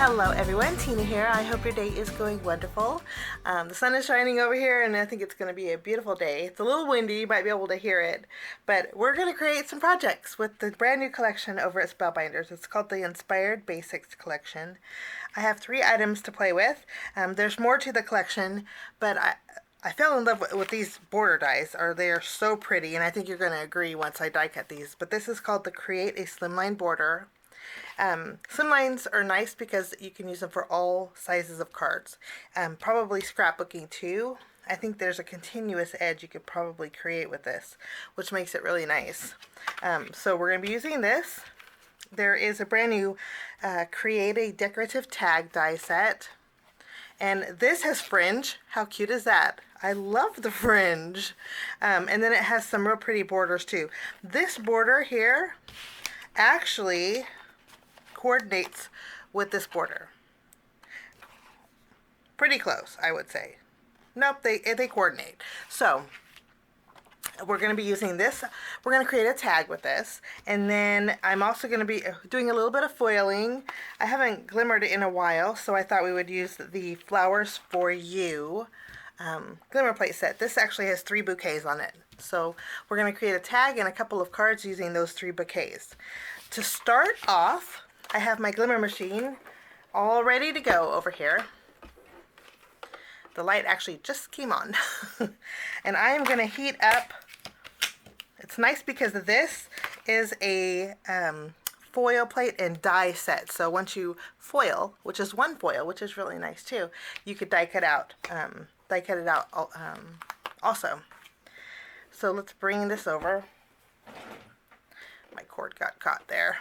Hello everyone, Tina here. I hope your day is going wonderful. The sun is shining over here and I think it's going to be a beautiful day. It's a little windy, you might be able to hear it, but we're going to create some projects with the brand new collection over at Spellbinders. It's called the Inspired Basics collection. I have 3 items to play with. There's more to the collection, but I fell in love with these border dies. They are so pretty, and I think you're going to agree once I die cut these. But this is called the Create a Slimline Border. Slimlines are nice because you can use them for all sizes of cards. Probably scrapbooking too. I think there's a continuous edge you could probably create with this, which makes it really nice. So we're going to be using this. There is a brand new Create a Decorative Tag Die Set. And this has fringe. How cute is that? I love the fringe. And then it has some real pretty borders too. This border here actually coordinates with this border. Pretty close, I would say. Nope, they coordinate. So we're going to be using this. We're going to create a tag with this, and then I'm also going to be doing a little bit of foiling. I haven't glimmered in a while, so I thought we would use the Flowers for You glimmer plate set. This actually has 3 bouquets on it, so we're going to create a tag and a couple of cards using those 3 bouquets. To start off, I have my glimmer machine all ready to go over here. The light actually just came on. And I am going to heat up. It's nice because this is a foil plate and die set. So once you foil, which is 1 foil, which is really nice too, you could die cut it out also. So let's bring this over. My cord got caught there.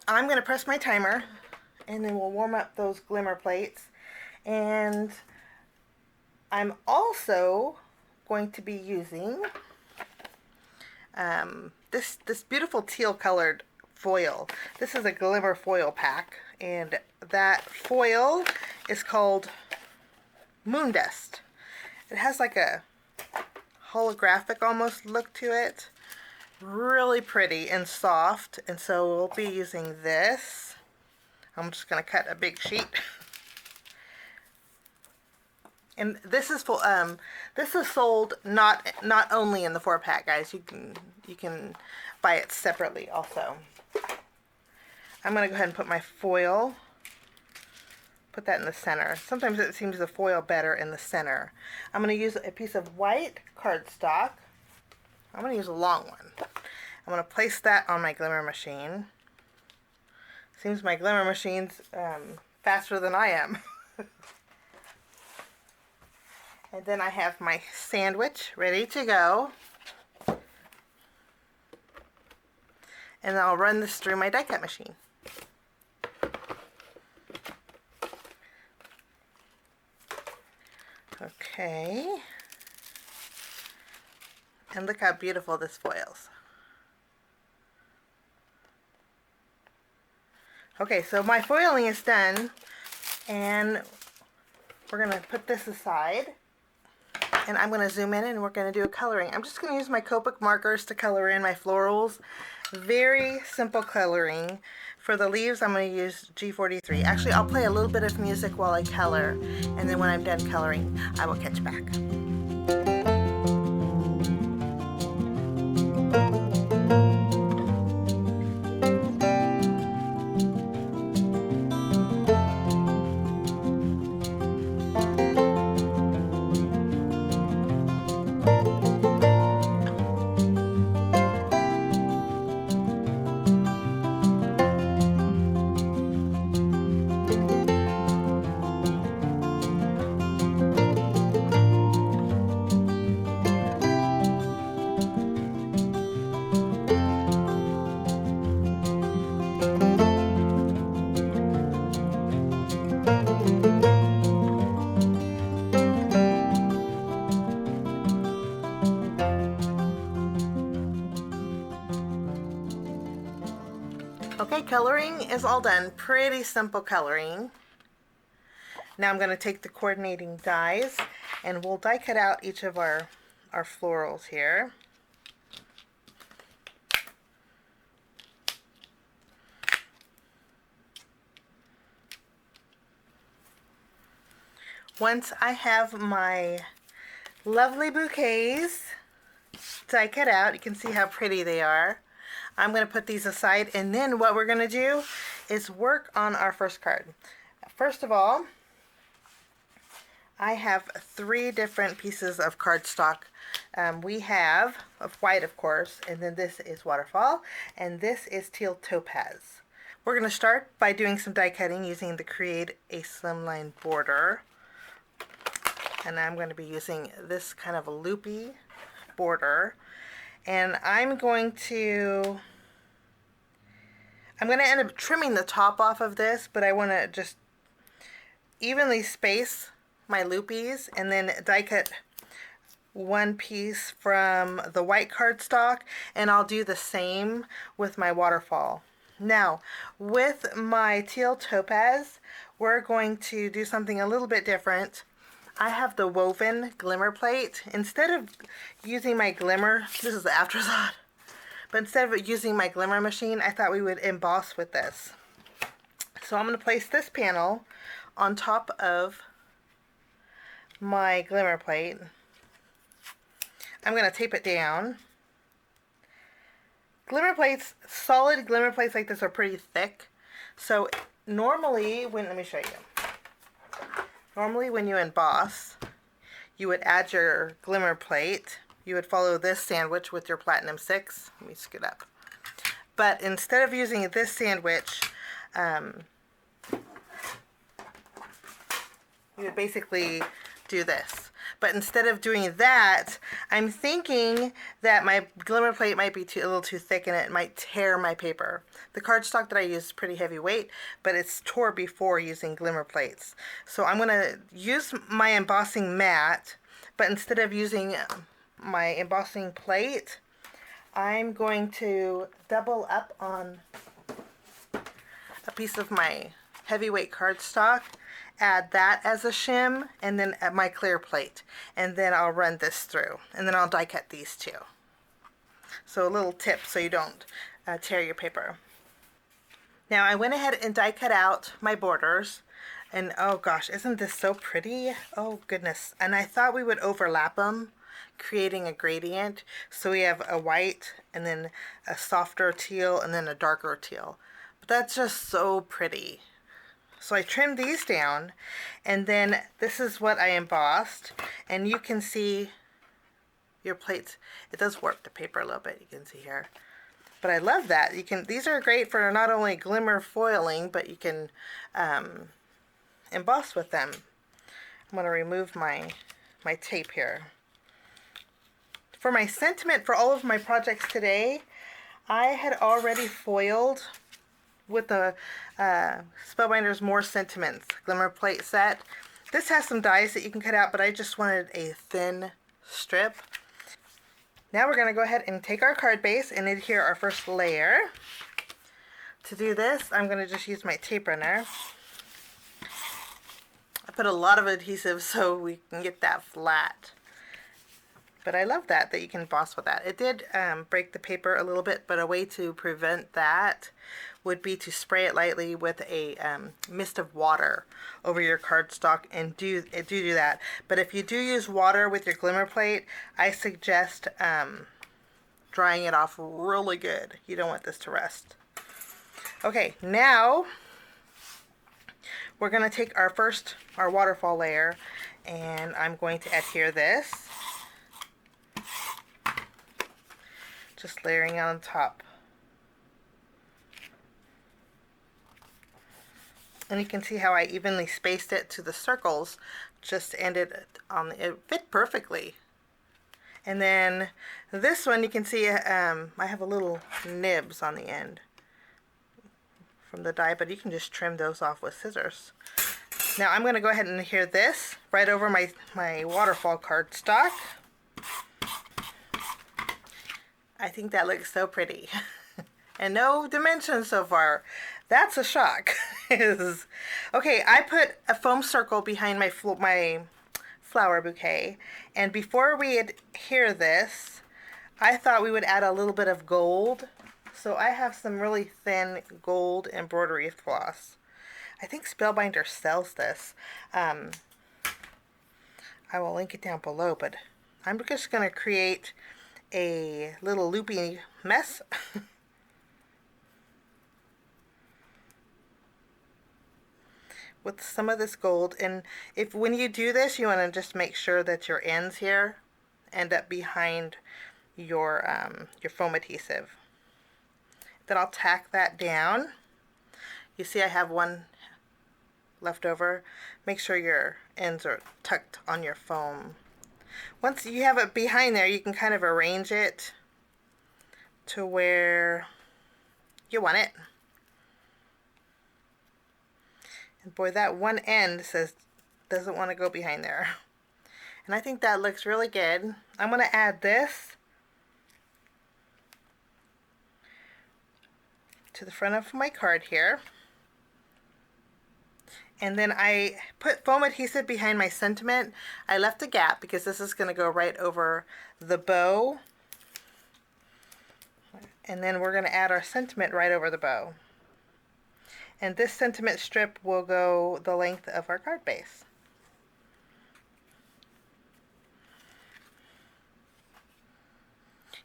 I'm going to press my timer, and then we'll warm up those glimmer plates. And I'm also going to be using this beautiful teal colored foil. This is a glimmer foil pack, and that foil is called Moon Dust. It has like a holographic almost look to it. Really pretty and soft, and so we'll be using this. I'm just going to cut a big sheet. And this is sold not only in the 4-pack, guys. You can buy it separately also. I'm going to go ahead and put my foil. Put that in the center. Sometimes it seems the foil better in the center. I'm going to use a piece of white cardstock. I'm going to use a long one. I'm going to place that on my glimmer machine. Seems my glimmer machine's faster than I am. And then I have my sandwich ready to go. And I'll run this through my die cut machine. Okay. And look how beautiful this foils. Okay, so my foiling is done, and we're going to put this aside, and I'm going to zoom in and we're going to do a coloring. I'm just going to use my Copic markers to color in my florals. Very simple coloring. For the leaves, I'm going to use G43. Actually, I'll play a little bit of music while I color, and then when I'm done coloring, I will catch back. Okay, coloring is all done. Pretty simple coloring. Now I'm going to take the coordinating dies and we'll die cut out each of our florals here. once I have my lovely bouquets die cut out, you can see how pretty they are. I'm going to put these aside, and then what we're going to do is work on our first card. First of all, I have 3 different pieces of cardstock. We have of white, of course, and then this is waterfall, and this is teal topaz. We're going to start by doing some die cutting using the Create a Slimline Border. And I'm going to be using this kind of a loopy border. And I'm going to end up trimming the top off of this, but I want to just evenly space my loopies and then die cut one piece from the white cardstock, and I'll do the same with my waterfall. Now, with my teal topaz, we're going to do something a little bit different. I have the woven Glimmer plate. Instead of using my Glimmer, this is the afterthought, but instead of using my Glimmer machine, I thought we would emboss with this. So I'm going to place this panel on top of my Glimmer plate. I'm going to tape it down. Glimmer plates, solid Glimmer plates like this are pretty thick. So normally, let me show you. Normally when you emboss, you would add your Glimmer plate. You would follow this sandwich with your Platinum 6. Let me scoot up. But instead of using this sandwich, you would basically do this. But instead of doing that, I'm thinking that my Glimmer plate might be a little too thick and it might tear my paper. The cardstock that I use is pretty heavyweight, but it's tore before using Glimmer plates. So I'm going to use my embossing mat, but instead of using my embossing plate, I'm going to double up on a piece of my heavyweight cardstock, add that as a shim, and then add my clear plate, and then I'll run this through, and then I'll die cut these 2. So a little tip so you don't tear your paper. Now I went ahead and die cut out my borders, and oh gosh, isn't this so pretty? Oh goodness. And I thought we would overlap them, creating a gradient, so we have a white and then a softer teal and then a darker teal. But that's just so pretty. So I trimmed these down, and then this is what I embossed, and you can see your plates. It does warp the paper a little bit, you can see here. But I love that. These are great for not only Glimmer foiling, but you can emboss with them. I'm going to remove my tape here. For my sentiment for all of my projects today, I had already foiled with the Spellbinders More Sentiments Glimmer plate set. This has some dies that you can cut out, but I just wanted a thin strip. Now we're going to go ahead and take our card base and adhere our first layer. To do this, I'm going to just use my tape runner. I put a lot of adhesive so we can get that flat. But I love that you can emboss with that. It did break the paper a little bit, but a way to prevent that would be to spray it lightly with a mist of water over your cardstock and do that. But if you do use water with your Glimmer plate, I suggest drying it off really good. You don't want this to rust. Okay, now we're going to take our waterfall layer, and I'm going to adhere this. Just layering on top. And you can see how I evenly spaced it to the circles, just ended on it fit perfectly. And then this one, you can see I have a little nibs on the end from the die, but you can just trim those off with scissors. Now I'm going to go ahead and adhere this right over my waterfall cardstock. I think that looks so pretty. And no dimensions so far. That's a shock. Okay, I put a foam circle behind my flower bouquet. And before we adhere this, I thought we would add a little bit of gold. So I have some really thin gold embroidery floss. I think Spellbinder sells this. I will link it down below, but I'm just going to create a little loopy mess. With some of this gold. And if when you do this, you want to just make sure that your ends here end up behind your foam adhesive. Then I'll tack that down. You see I have one left over. Make sure your ends are tucked on your foam. Once you have it behind there, you can kind of arrange it to where you want it. And boy, that one end doesn't want to go behind there. And I think that looks really good. I'm going to add this to the front of my card here. And then I put foam adhesive behind my sentiment. I left a gap because this is going to go right over the bow. And then we're going to add our sentiment right over the bow. And this sentiment strip will go the length of our card base.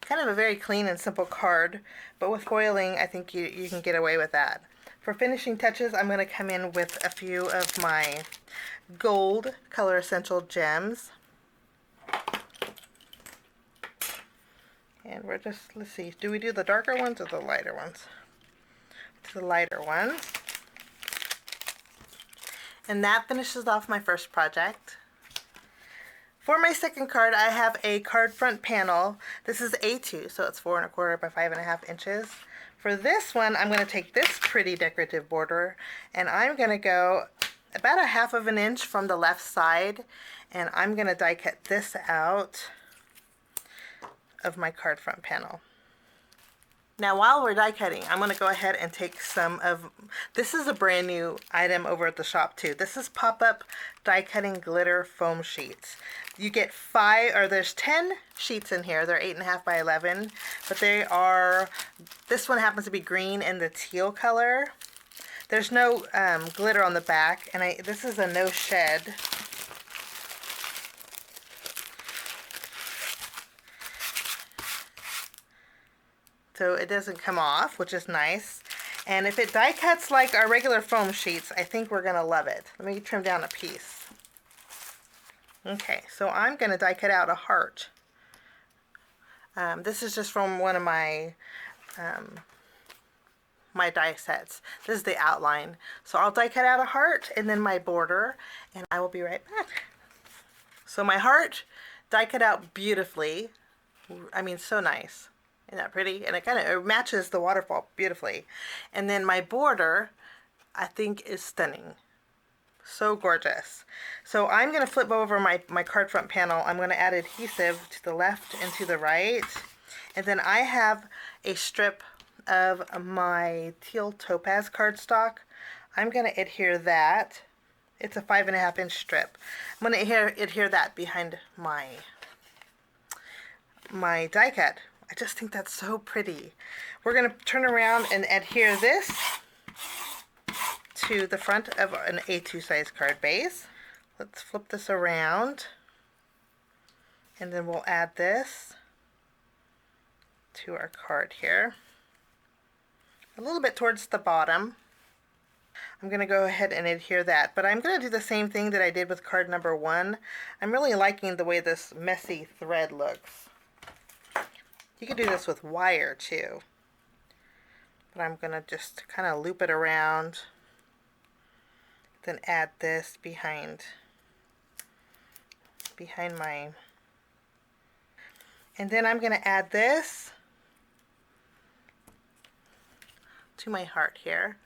Kind of a very clean and simple card, but with foiling, I think you can get away with that. For finishing touches, I'm going to come in with a few of my gold Color Essential gems. And we're just, let's see, do we do the darker ones or the lighter ones? To the lighter ones. And that finishes off my first project. For my second card, I have a card front panel. This is A2, so it's 4 1/4 by 5.5 inches. For this one, I'm going to take this pretty decorative border, and I'm going to go about 1/2 inch from the left side, and I'm going to die cut this out of my card front panel. Now while we're die cutting, I'm going to go ahead and take some of, this is a brand new item over at the shop too. This is pop-up die cutting glitter foam sheets. You get there's 10 sheets in here. They're 8.5 by 11, but they are, this one happens to be green and the teal color. There's no glitter on the back, and this is a no shed. So it doesn't come off, which is nice. And if it die cuts like our regular foam sheets, I think we're going to love it. Let me trim down a piece. Okay, so I'm going to die cut out a heart. This is just from one of my my die sets. This is the outline. So I'll die cut out a heart and then my border, and I will be right back. So my heart die cut out beautifully. I mean, so nice. Isn't that pretty? And it matches the waterfall beautifully. And then my border, I think, is stunning. So gorgeous. So I'm going to flip over my card front panel. I'm going to add adhesive to the left and to the right. And then I have a strip of my teal topaz cardstock. I'm going to adhere that. It's a 5.5 inch strip. I'm going to adhere that behind my die cut. I just think that's so pretty. We're going to turn around and adhere this to the front of an A2 size card base. Let's flip this around, and then we'll add this to our card here. A little bit towards the bottom. I'm going to go ahead and adhere that, but I'm going to do the same thing that I did with card number 1. I'm really liking the way this messy thread looks. You can do this with wire too, but I'm going to just kind of loop it around, then add this behind my, and then I'm going to add this to my heart here.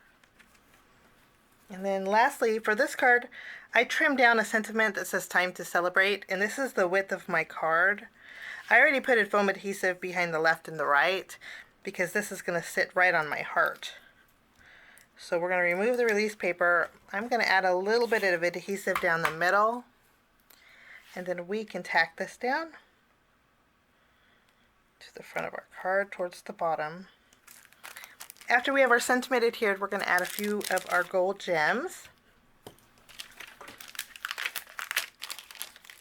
And then lastly, for this card, I trimmed down a sentiment that says time to celebrate, and this is the width of my card. I already put foam adhesive behind the left and the right because this is going to sit right on my heart. So we're going to remove the release paper. I'm going to add a little bit of adhesive down the middle, and then we can tack this down to the front of our card towards the bottom. After we have our sentiment adhered, we're going to add a few of our gold gems.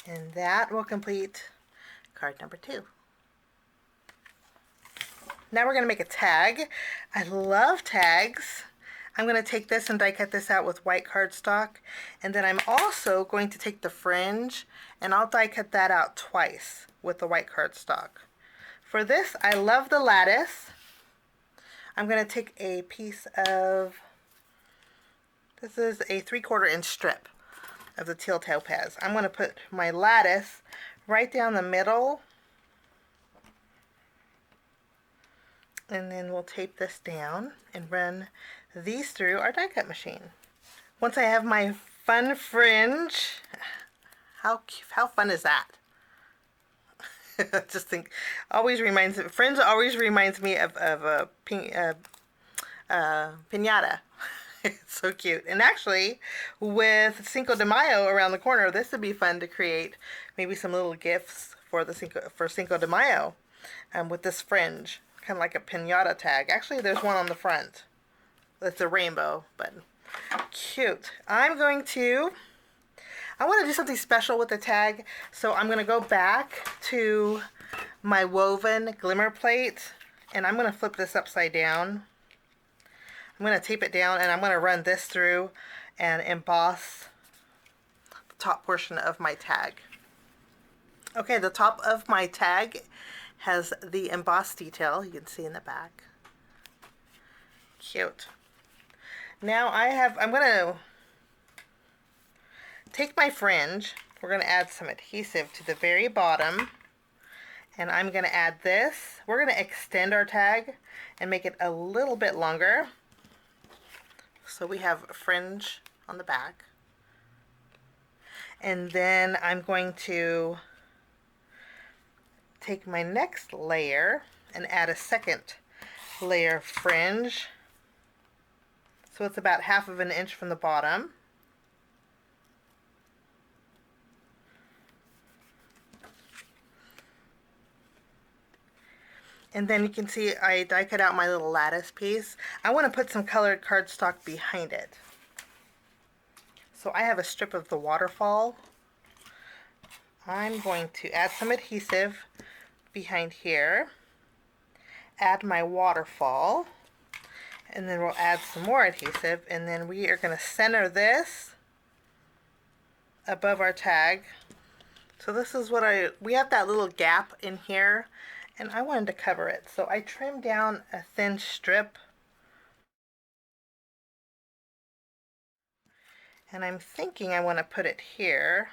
And that will complete card number 2. Now we're going to make a tag. I love tags. I'm going to take this and die cut this out with white cardstock. And then I'm also going to take the fringe and I'll die cut that out twice with the white cardstock. For this, I love the lattice. I'm going to take a piece of, this is a 3/4 inch strip of the teal topaz. I'm going to put my lattice right down the middle. And then we'll tape this down and run these through our die cut machine. Once I have my fun fringe, how fun is that? Just think, fringe always reminds me of a piñata. It's so cute. And actually, with Cinco de Mayo around the corner, this would be fun to create maybe some little gifts for Cinco de Mayo with this fringe. Kind of like a piñata tag. Actually, there's one on the front. It's a rainbow, but cute. I want to do something special with the tag, so I'm going to go back to my woven glimmer plate, and I'm going to flip this upside down. I'm going to tape it down, and I'm going to run this through and emboss the top portion of my tag. Okay, the top of my tag has the embossed detail you can see in the back. Cute. Now I'm going to take my fringe. We're going to add some adhesive to the very bottom. And I'm going to add this. We're going to extend our tag and make it a little bit longer. So we have fringe on the back. And then I'm going to take my next layer and add a second layer of fringe. So it's about 1/2 inch from the bottom. And then you can see I die cut out my little lattice piece. I want to put some colored cardstock behind it. So I have a strip of the waterfall. I'm going to add some adhesive behind here, add my waterfall, and then we'll add some more adhesive, and then we are going to center this above our tag. So this is what we have that little gap in here, and I wanted to cover it. So I trimmed down a thin strip, and I'm thinking I want to put it here.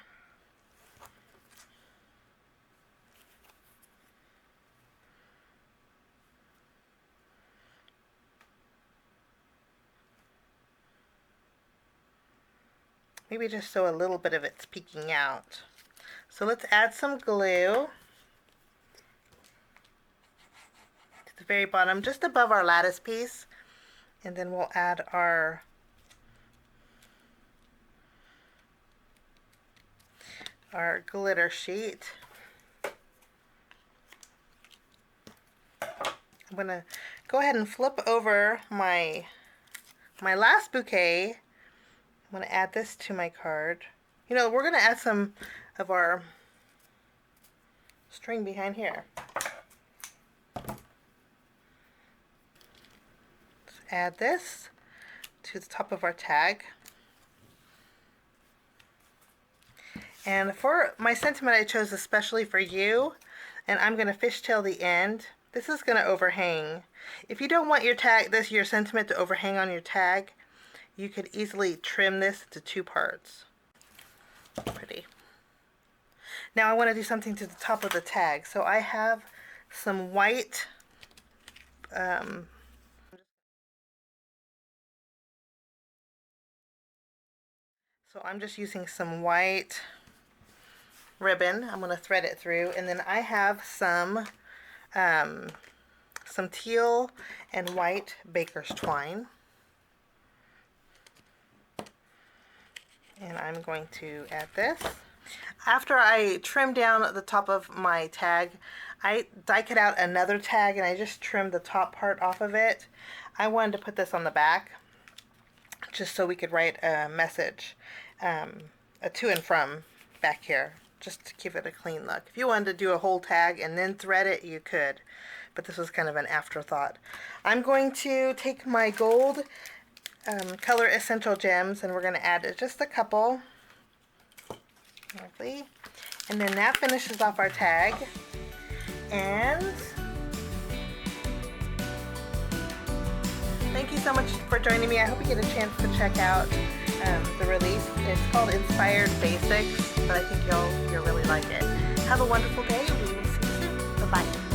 Maybe just so a little bit of it's peeking out. So let's add some glue to the very bottom, just above our lattice piece. And then we'll add our glitter sheet. I'm going to go ahead and flip over my last bouquet. I'm going to add this to my card. You know, we're going to add some of our string behind here. Let's add this to the top of our tag. And for my sentiment I chose especially for you, and I'm going to fishtail the end. This is going to overhang. If you don't want your sentiment to overhang on your tag, you could easily trim this to 2 parts. Pretty. Now I want to do something to the top of the tag. So I have some white so I'm just using some white ribbon. I'm going to thread it through, and then I have some teal and white baker's twine. And I'm going to add this. After I trim down the top of my tag, I die cut out another tag and I just trimmed the top part off of it. I wanted to put this on the back just so we could write a message, a to and from back here. just to give it a clean look. If you wanted to do a whole tag and then thread it, you could, but this was kind of an afterthought. I'm going to take my gold color essential gems, and we're going to add just a couple. Lovely. And then that finishes off our tag. And thank you so much for joining me. I hope you get a chance to check out the release. It's called Inspired Basics, but I think you'll really like it. Have a wonderful day. We will see you soon. Bye-bye.